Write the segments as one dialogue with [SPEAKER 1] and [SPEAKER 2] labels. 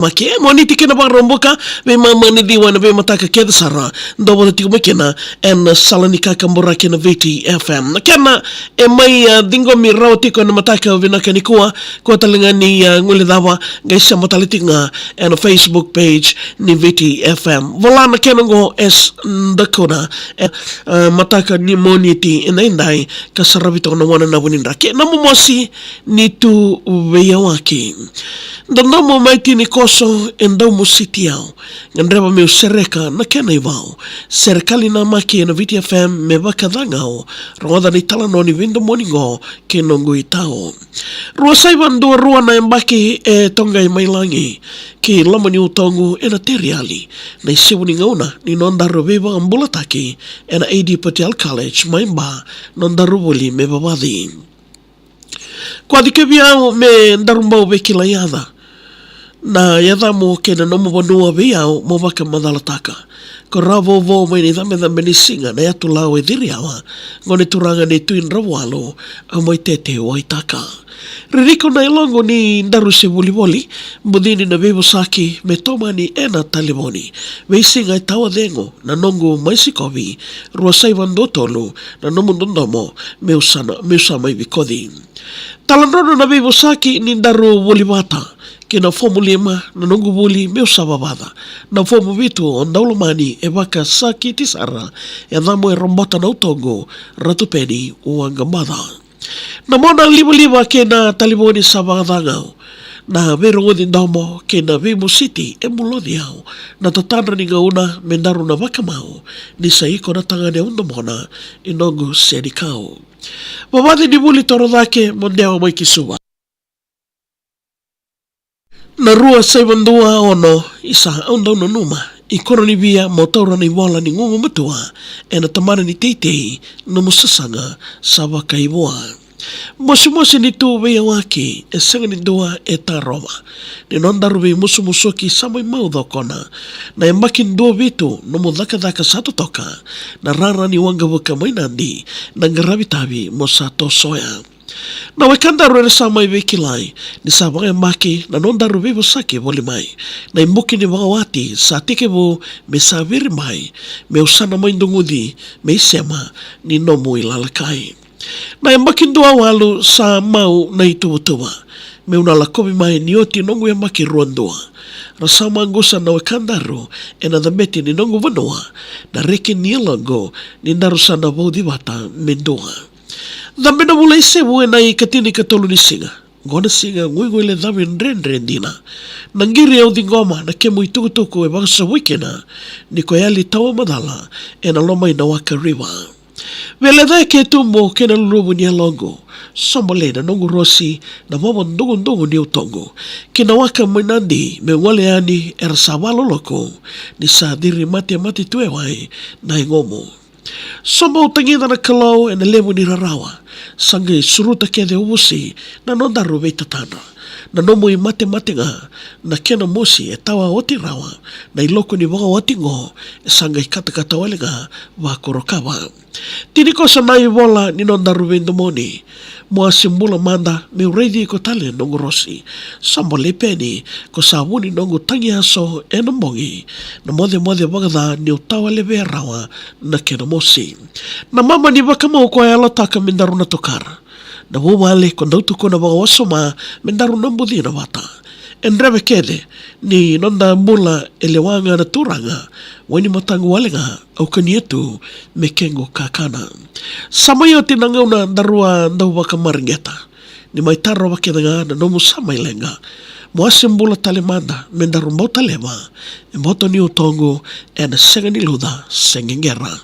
[SPEAKER 1] Maki moniti kena bang romboka be mani diwana be mataka keda sara ndobo tiku makena en salanika kambura kena VitiFM kena mai dingo mi rawti ko na mataka vina kanikua ko talinga ni ngule dawa gaisa matalitinga en Facebook page ni VitiFM Vola na kena go S.DAKUNA mataka ni moniti inaindai kasarabito na wana na buninda kena MOMOSI ni tu VEIYAWAKI ndomo maiti ni so endau musiti yao ngandreba meu sereka na kena ivao Serekali Namaki na VitiFM me bakadangao roda ni talano ni vindo moningo kenongo itao rua saivan dua rua na embaki tonga mailangi ki lama ni utongu ena teriali na isibu ni ngauna ni nondaru beba ambulataki ena AD Patial College maimba nondaru boli me babadi kwa dikebiao me ndarumbao bekila yada na yada mo kena nomo banua biao mo baka madalataka ko ravo vo mai ni dame dame ni singa na yatu lao e diriawa ngone turanga ni tuin rawalo amoi tete waitaka ririko na ilongo ni ndaru se voliboli budini na bebo saki me toma ni ena taliboni me singa e tawa dengo na nongo maisikovi rua saivan dotolu na nomo nondomo me usama ibikodi talanrono na bebo saki ni ndaru volibata kina fomu lima na nongo buli meu sababada na fomu vitu ondaulumani e baka saki tisara e damo e rombota na utongo ratupeni uangambada na mona liba kena taliboni sabadangao na verongodi ndomo kena vimo city e mulodiao na tatana ni ngauna mendaru na bakamao ni saiko na tangane undomona inongo Serekali babadi ni buli torodake mondewa mai kisuwa na rua saibandua ono isa ondo no numa ikoro ni bia motora ni Vola ni ngungu matua ena tamana ni teitei no musasanga sawa kaiboa mosi ni tu VEIYAWAKI e sanga ni dua e taroma ni nondaru be musuki samai maudho kona na e makin dua vitu no mudaka satu toka na rara ni wanga waka mainandi na ngarabitabi mosato soya na wakandaru ere samai vekilai ni sabang e maki na nondaru vivo sake voli mai na imbuki ni wakawati sa tike vo me saviri mai me usana maindungudi me isema ni nomu ilalakai na imbuki ndua walu sa mau na ituwa me unalakobi mai ni oti nongu ya maki ruandua rasama angusa na wakandaru e na dhameti ni nongu vanua na reki ni ilango ni narusana vaudivata mendua dhambe na mula isebu e na ikatini katolu ni singa ngona singa ngui le dhambe ndrendina nangiri au di ngoma na kemu itukutuku e bangsa wikena ni koyali tawa madala e na loma ina waka riva vele dha ke tumbo kena lulubu ni alongo sombole na nongu rosi na mama ndungu ni utongo kina waka mainandi me wale ani ersawalo loko ni sadiri mati tuewai na ingomo sombo utangida na kalau e na lemu ni rarawa sange suruta kede ubusi na nondaru veitatana na nomo i mate nga na kena mosi e tawa oti rawa na iloko ni waka wati ngo e sange kata walenga wa korokawa tiniko sa nai Vola ni nondaru vendomoni mua simbula manda me reidi ko tale nongo rosi sambo lepeni ko sabuni nongo tangi aso e nombongi na mode wagada ni utawa leve rawa na kena mosi na mama ni wakama ko e alataka mindaru na tokara na wale ko dautu ko na wasoma mendaru nambudi na wata enreve kede ni nonda mula elewanga na turanga wani matangu walenga au kanietu mekengo kakana samayo tinanga una darua ndau waka maringeta ni maitaro wakedanga na nomu samailenga mwasimbula talemanda mendaru mbota lema mboto ni utongo ena senga ni luda sengengera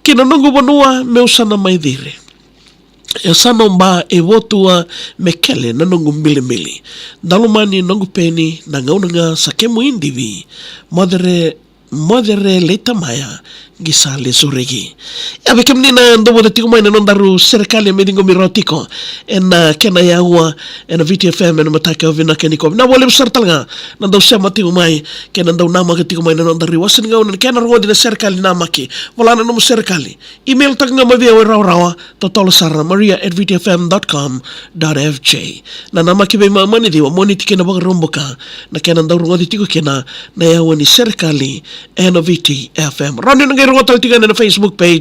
[SPEAKER 1] kina nongu banua meusana maidire e sanomba e votua mekele na nongu mbili dalumani nongu peni na ngaunanga sakemu indivi modere leita maya gisali surigi. Yabi kimni na ndo mo tiko mai na nondaru serikali medingo mirotiko ena kena yawa ena VitiFM ena matake ovina keniko. Na wale besartal nga nanda usama tiko mai kena nda unama tiko mai na nondaru wasin nga unan kena rongo dina serikali namaki. Wala na nomo serikali. Email tak nga mabiyaw raw totol sarna maria@vitifm.com.fj. Na namaki bay mamani di wa moniti kena baka romboka na kena nda rongo tiko kena na yawa ni serikali ena VitiFM. Ronin nga rongo tal tiga na Facebook page